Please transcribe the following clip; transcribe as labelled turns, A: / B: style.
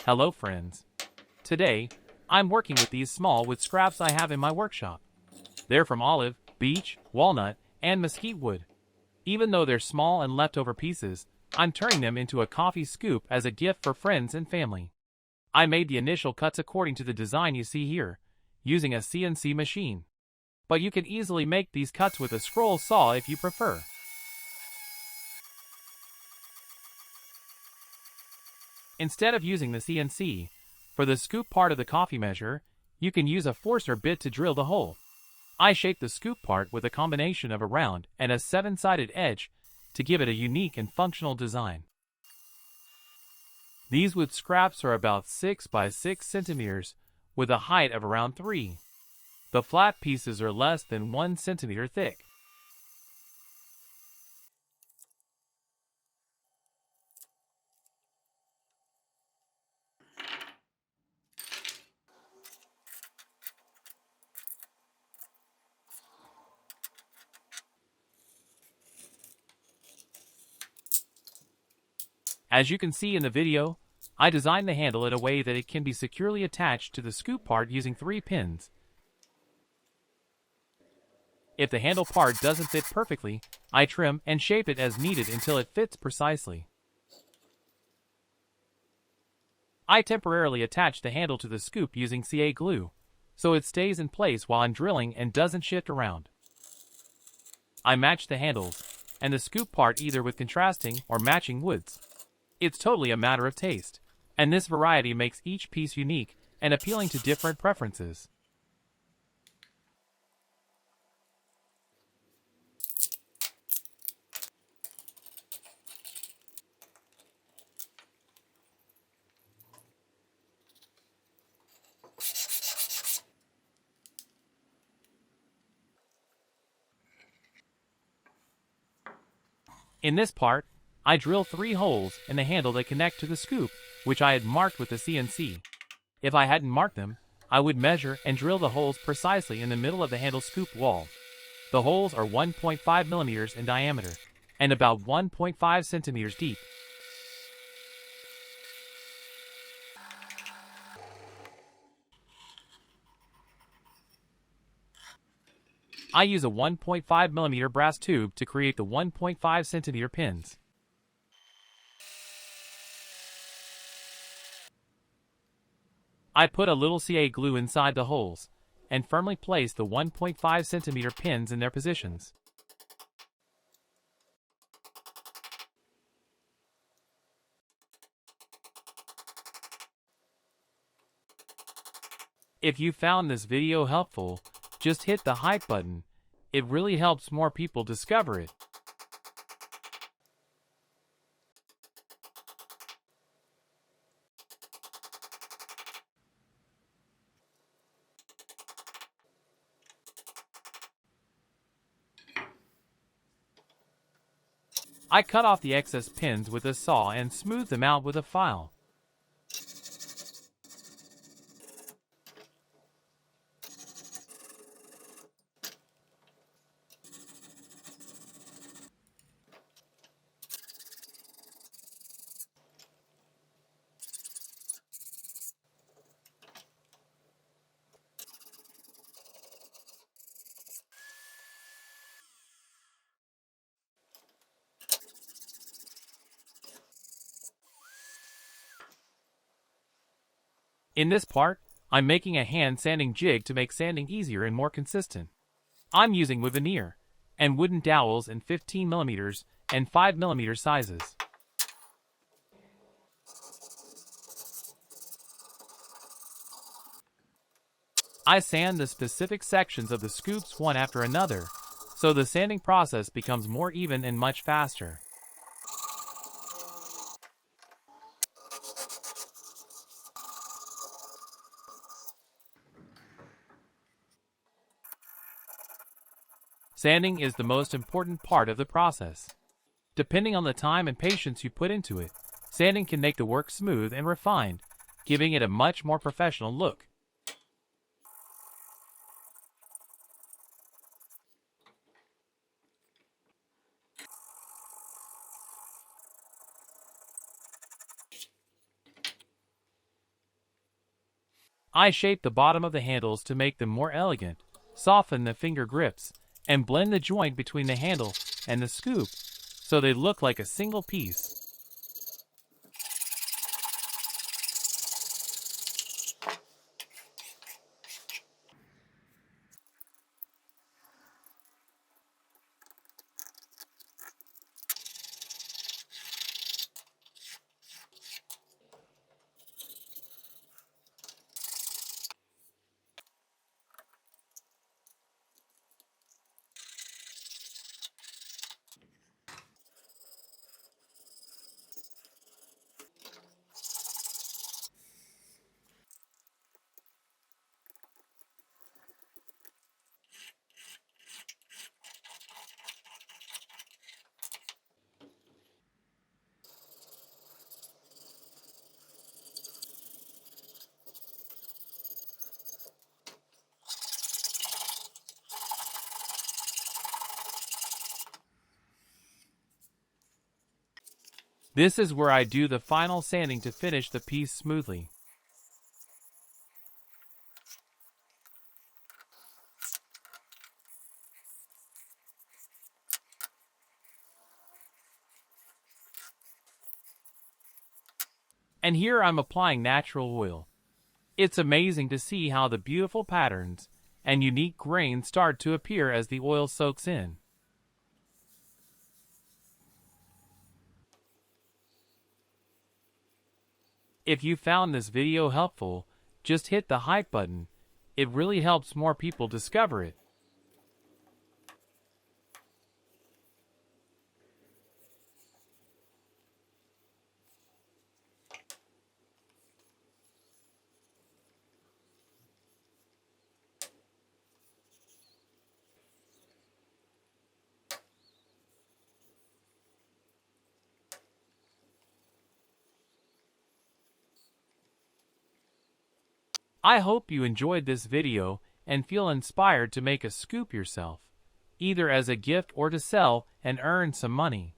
A: Hello friends. Today, I'm working with these small wood scraps I have in my workshop. They're from olive, beech, walnut, and mesquite wood. Even though they're small and leftover pieces, I'm turning them into a coffee scoop as a gift for friends and family. I made the initial cuts according to the design you see here, using a CNC machine. But you can easily make these cuts with a scroll saw if you prefer. Instead of using the CNC, for the scoop part of the coffee measure, you can use a forcer bit to drill the hole. I shaped the scoop part with a combination of a round and a 7-sided edge to give it a unique and functional design. These wood scraps are about 6 by 6 centimeters with a height of around 3. The flat pieces are less than 1 centimeter thick. As you can see in the video, I designed the handle in a way that it can be securely attached to the scoop part using 3 pins. If the handle part doesn't fit perfectly, I trim and shape it as needed until it fits precisely. I temporarily attach the handle to the scoop using CA glue, so it stays in place while I'm drilling and doesn't shift around. I match the handles and the scoop part either with contrasting or matching woods. It's totally a matter of taste, and this variety makes each piece unique and appealing to different preferences. In this part, I drill 3 holes in the handle that connect to the scoop, which I had marked with the CNC. If I hadn't marked them, I would measure and drill the holes precisely in the middle of the handle scoop wall. The holes are 1.5 millimeters in diameter and about 1.5 centimeters deep. I use a 1.5 millimeter brass tube to create the 1.5 centimeter pins. I put a little CA glue inside the holes and firmly place the 1.5 centimeter pins in their positions. If you found this video helpful, just hit the hype button. It really helps more people discover it. I cut off the excess pins with a saw and smooth them out with a file. In this part, I'm making a hand sanding jig to make sanding easier and more consistent. I'm using wood veneer and wooden dowels in 15 millimeters and 5 millimeter sizes. I sand the specific sections of the scoops one after another, so the sanding process becomes more even and much faster. Sanding is the most important part of the process. Depending on the time and patience you put into it, sanding can make the work smooth and refined, giving it a much more professional look. I shape the bottom of the handles to make them more elegant, soften the finger grips, and blend the joint between the handle and the scoop so they look like a single piece. This is where I do the final sanding to finish the piece smoothly. And here I'm applying natural oil. It's amazing to see how the beautiful patterns and unique grains start to appear as the oil soaks in. If you found this video helpful, just hit the hype button. It really helps more people discover it. I hope you enjoyed this video and feel inspired to make a scoop yourself, either as a gift or to sell and earn some money.